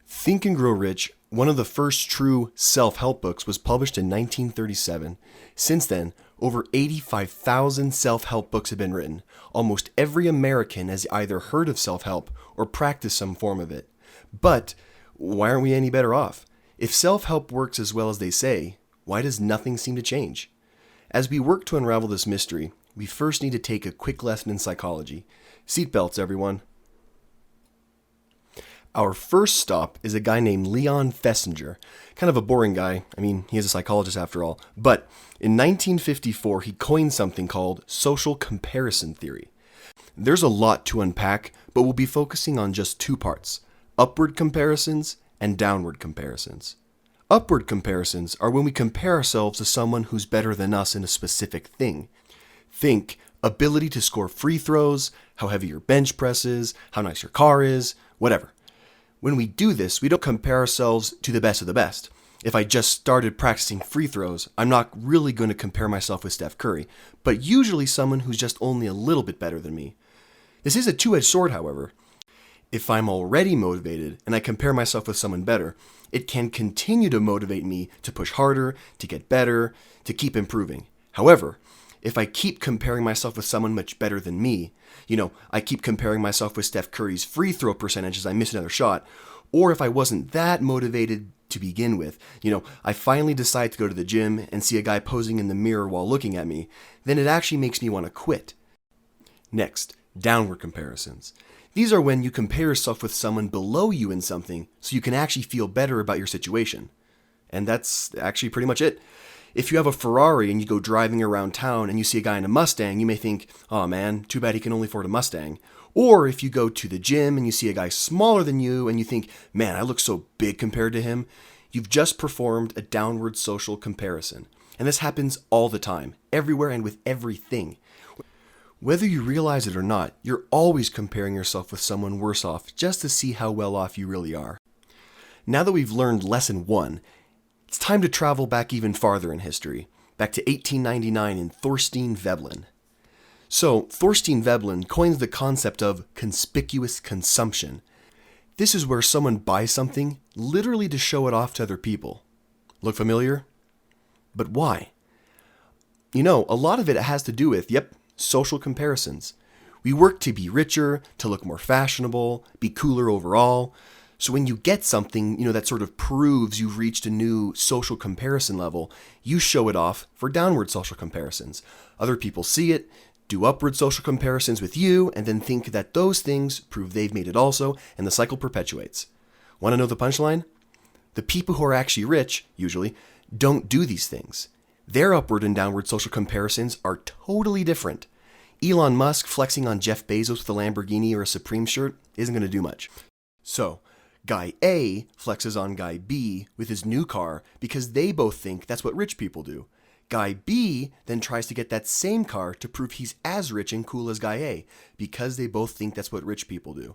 Think and Grow Rich, one of the first true self-help books, was published in 1937. Since then, over 85,000 self-help books have been written. Almost every American has either heard of self-help or practiced some form of it. But why aren't we any better off? If self-help works as well as they say, why does nothing seem to change? As we work to unravel this mystery, we first need to take a quick lesson in psychology. Seatbelts, everyone. Our first stop is a guy named Leon Festinger. Kind of a boring guy. I mean, he is a psychologist after all. But in 1954, he coined something called social comparison theory. There's a lot to unpack, but we'll be focusing on just two parts: upward comparisons and downward comparisons. Upward comparisons are when we compare ourselves to someone who's better than us in a specific thing. Think ability to score free throws, how heavy your bench press is, how nice your car is, whatever. When we do this, we don't compare ourselves to the best of the best. If I just started practicing free throws, I'm not really going to compare myself with Steph Curry, but usually someone who's just only a little bit better than me. This is a two-edged sword, however. If I'm already motivated and I compare myself with someone better, it can continue to motivate me to push harder, to get better, to keep improving. However, if I keep comparing myself with someone much better than me, I keep comparing myself with Steph Curry's free throw percentage as I miss another shot, or if I wasn't that motivated to begin with, I finally decide to go to the gym and see a guy posing in the mirror while looking at me, then it actually makes me want to quit. Next, downward comparisons. These are when you compare yourself with someone below you in something so you can actually feel better about your situation. And that's actually pretty much it. If you have a Ferrari and you go driving around town and you see a guy in a Mustang, you may think, oh man, too bad he can only afford a Mustang. Or if you go to the gym and you see a guy smaller than you and you think, man, I look so big compared to him, you've just performed a downward social comparison. And this happens all the time, everywhere and with everything. Whether you realize it or not, you're always comparing yourself with someone worse off just to see how well off you really are. Now that we've learned lesson 1, it's time to travel back even farther in history, back to 1899 in Thorstein Veblen. So, Thorstein Veblen coins the concept of conspicuous consumption. This is where someone buys something literally to show it off to other people. Look familiar? But why? A lot of it has to do with, social comparisons. We work to be richer, to look more fashionable, be cooler overall. So when you get something, that sort of proves you've reached a new social comparison level, you show it off for downward social comparisons. Other people see it, do upward social comparisons with you, and then think that those things prove they've made it also, and the cycle perpetuates. Want to know the punchline? The people who are actually rich, usually, don't do these things. Their upward and downward social comparisons are totally different. Elon Musk flexing on Jeff Bezos with a Lamborghini or a Supreme shirt isn't going to do much. So, Guy A flexes on Guy B with his new car because they both think that's what rich people do. Guy B then tries to get that same car to prove he's as rich and cool as Guy A because they both think that's what rich people do.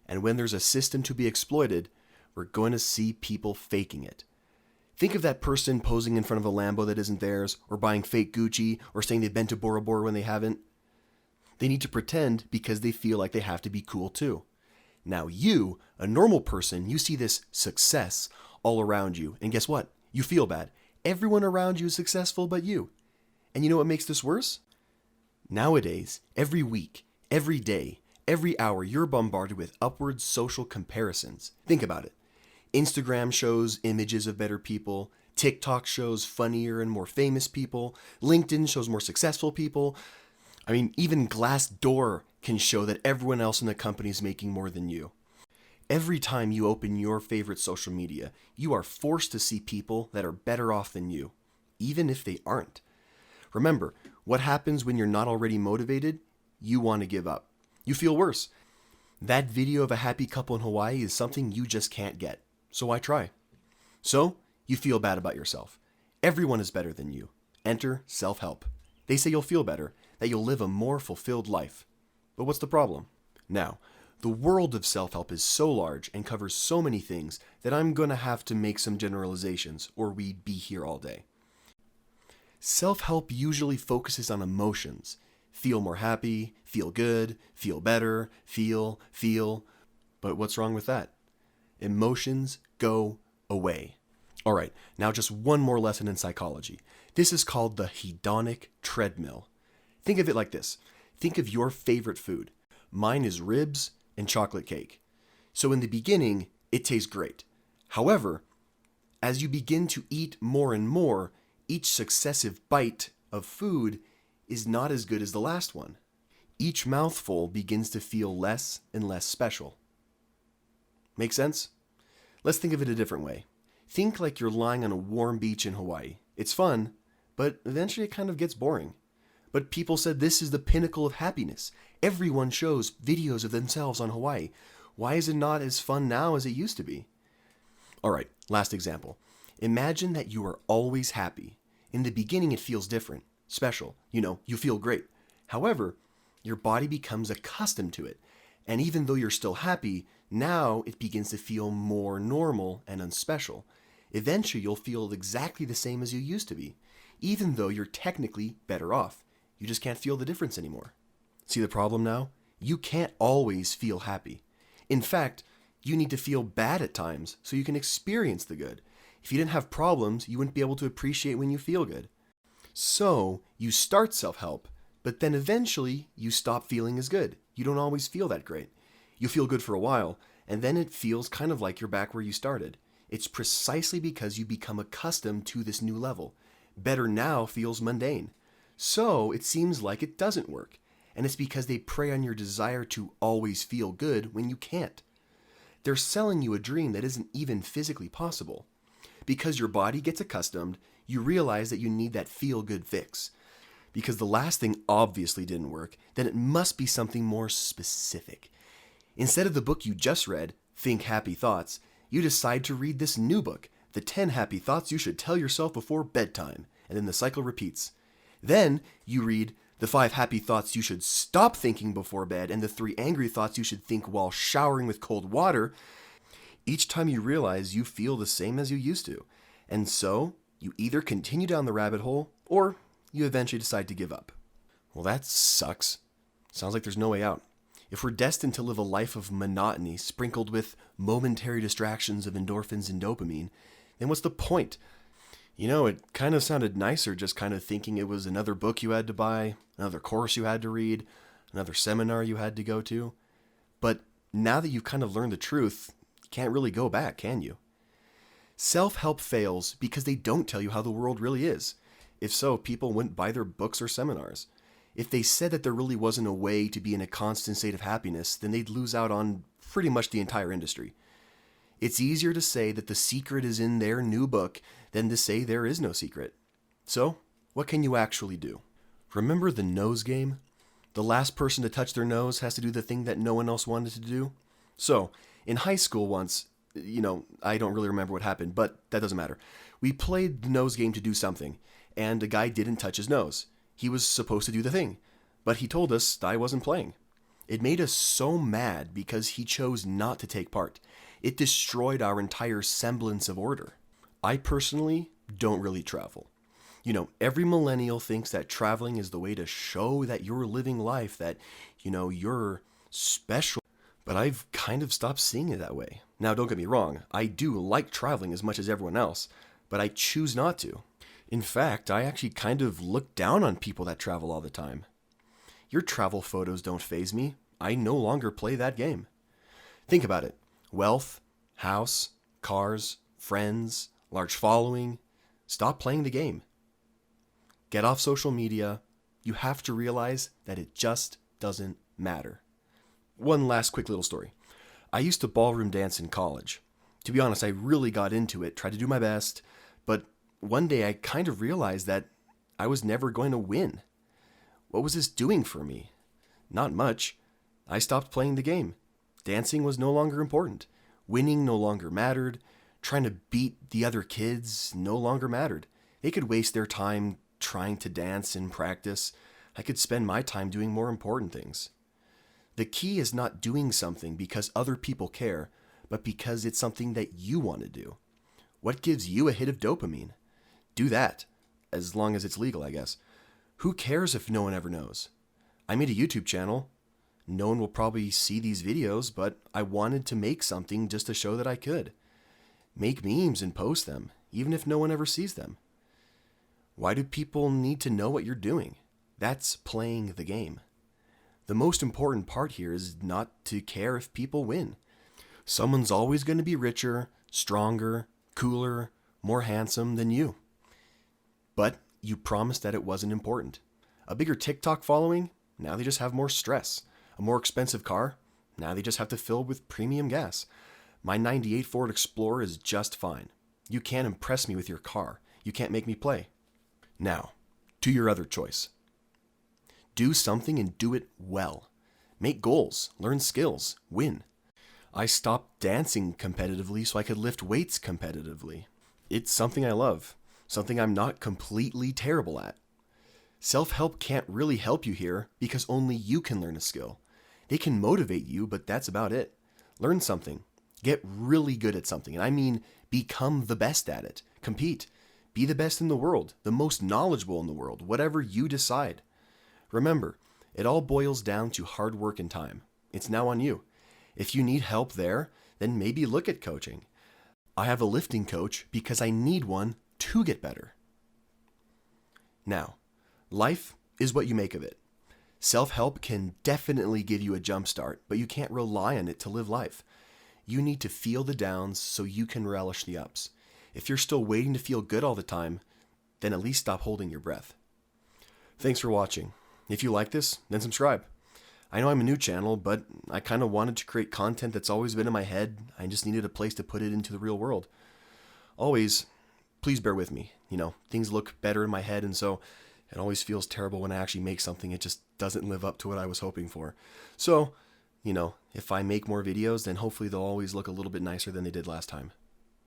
And when there's a system to be exploited, we're going to see people faking it. Think of that person posing in front of a Lambo that isn't theirs, or buying fake Gucci, or saying they've been to Bora Bora when they haven't. They need to pretend because they feel like they have to be cool too. Now you, a normal person, you see this success all around you, and guess what? You feel bad. Everyone around you is successful but you. And you know what makes this worse? Nowadays, every week, every day, every hour, you're bombarded with upward social comparisons. Think about it. Instagram shows images of better people. TikTok shows funnier and more famous people. LinkedIn shows more successful people. Even Glassdoor can show that everyone else in the company is making more than you. Every time you open your favorite social media, you are forced to see people that are better off than you, even if they aren't. Remember, what happens when you're not already motivated? You want to give up. You feel worse. That video of a happy couple in Hawaii is something you just can't get. So why try? So, you feel bad about yourself. Everyone is better than you. Enter self-help. They say you'll feel better, that you'll live a more fulfilled life. But what's the problem? Now, the world of self-help is so large and covers so many things that I'm going to have to make some generalizations, or we'd be here all day. Self-help usually focuses on emotions. Feel more happy, feel good, feel better, feel. But what's wrong with that? Emotions go away. All right, now just one more lesson in psychology. This is called the hedonic treadmill. Think of it like this. Think of your favorite food. Mine is ribs and chocolate cake. So in the beginning, it tastes great. However, as you begin to eat more and more, each successive bite of food is not as good as the last one. Each mouthful begins to feel less and less special. Make sense? Let's think of it a different way. Think like you're lying on a warm beach in Hawaii. It's fun, but eventually it kind of gets boring. But people said this is the pinnacle of happiness. Everyone shows videos of themselves on Hawaii. Why is it not as fun now as it used to be? All right, last example. Imagine that you are always happy. In the beginning, it feels different, special. You feel great. However, your body becomes accustomed to it. And even though you're still happy, now it begins to feel more normal and unspecial. Eventually, you'll feel exactly the same as you used to be, even though you're technically better off. You just can't feel the difference anymore. See the problem now? You can't always feel happy. In fact, you need to feel bad at times so you can experience the good. If you didn't have problems, you wouldn't be able to appreciate when you feel good. So, you start self-help, but then eventually you stop feeling as good. You don't always feel that great. You feel good for a while, and then it feels kind of like you're back where you started. It's precisely because you become accustomed to this new level. Better now feels mundane. So, it seems like it doesn't work. And it's because they prey on your desire to always feel good when you can't. They're selling you a dream that isn't even physically possible. Because your body gets accustomed, you realize that you need that feel-good fix. Because the last thing obviously didn't work, then it must be something more specific. Instead of the book you just read, Think Happy Thoughts, you decide to read this new book, The 10 Happy Thoughts You Should Tell Yourself Before Bedtime, and then the cycle repeats. Then you read The 5 Happy Thoughts You Should Stop Thinking Before Bed, and the 3 Angry Thoughts You Should Think While Showering with Cold Water. Each time you realize you feel the same as you used to. And so, you either continue down the rabbit hole, or you eventually decide to give up. Well, that sucks. Sounds like there's no way out. If we're destined to live a life of monotony sprinkled with momentary distractions of endorphins and dopamine, then what's the point? It kind of sounded nicer just kind of thinking it was another book you had to buy, another course you had to read, another seminar you had to go to. But now that you've kind of learned the truth, you can't really go back, can you? Self-help fails because they don't tell you how the world really is. If so, people wouldn't buy their books or seminars. If they said that there really wasn't a way to be in a constant state of happiness, then they'd lose out on pretty much the entire industry. It's easier to say that the secret is in their new book than to say there is no secret. So, what can you actually do? Remember the nose game? The last person to touch their nose has to do the thing that no one else wanted to do? So, in high school once, I don't really remember what happened, but that doesn't matter. We played the nose game to do something, and a guy didn't touch his nose. He was supposed to do the thing, but he told us I wasn't playing. It made us so mad because he chose not to take part. It destroyed our entire semblance of order. I personally don't really travel. Every millennial thinks that traveling is the way to show that you're living life, that, you're special. But I've kind of stopped seeing it that way. Now, don't get me wrong, I do like traveling as much as everyone else, but I choose not to. In fact, I actually kind of look down on people that travel all the time. Your travel photos don't faze me. I no longer play that game. Think about it. Wealth, house, cars, friends, large following. Stop playing the game. Get off social media. You have to realize that it just doesn't matter. One last quick little story. I used to ballroom dance in college. To be honest, I really got into it, tried to do my best, but one day I kind of realized that I was never going to win. What was this doing for me? Not much. I stopped playing the game. Dancing was no longer important. Winning no longer mattered. Trying to beat the other kids no longer mattered. They could waste their time trying to dance and practice. I could spend my time doing more important things. The key is not doing something because other people care, but because it's something that you want to do. What gives you a hit of dopamine? Do that, as long as it's legal, I guess. Who cares if no one ever knows? I made a YouTube channel. No one will probably see these videos, but I wanted to make something just to show that I could. Make memes and post them, even if no one ever sees them. Why do people need to know what you're doing? That's playing the game. The most important part here is not to care if people win. Someone's always going to be richer, stronger, cooler, more handsome than you. But you promised that it wasn't important. A bigger TikTok following? Now they just have more stress. A more expensive car? Now they just have to fill with premium gas. My '98 Ford Explorer is just fine. You can't impress me with your car. You can't make me play. Now, to your other choice. Do something and do it well. Make goals, learn skills, win. I stopped dancing competitively so I could lift weights competitively. It's something I love, something I'm not completely terrible at. Self-help can't really help you here because only you can learn a skill. They can motivate you, but that's about it. Learn something. Get really good at something, and I mean become the best at it. Compete. Be the best in the world, the most knowledgeable in the world, whatever you decide. Remember, it all boils down to hard work and time. It's now on you. If you need help there, then maybe look at coaching. I have a lifting coach because I need one to get better. Now, life is what you make of it. Self-help can definitely give you a jump start, but you can't rely on it to live life. You need to feel the downs so you can relish the ups. If you're still waiting to feel good all the time, then at least stop holding your breath. Thanks for watching. If you like this, then subscribe. I know I'm a new channel, but I kind of wanted to create content that's always been in my head. I just needed a place to put it into the real world. Always, please bear with me. Things look better in my head, and so it always feels terrible when I actually make something. It just doesn't live up to what I was hoping for. So, if I make more videos, then hopefully they'll always look a little bit nicer than they did last time.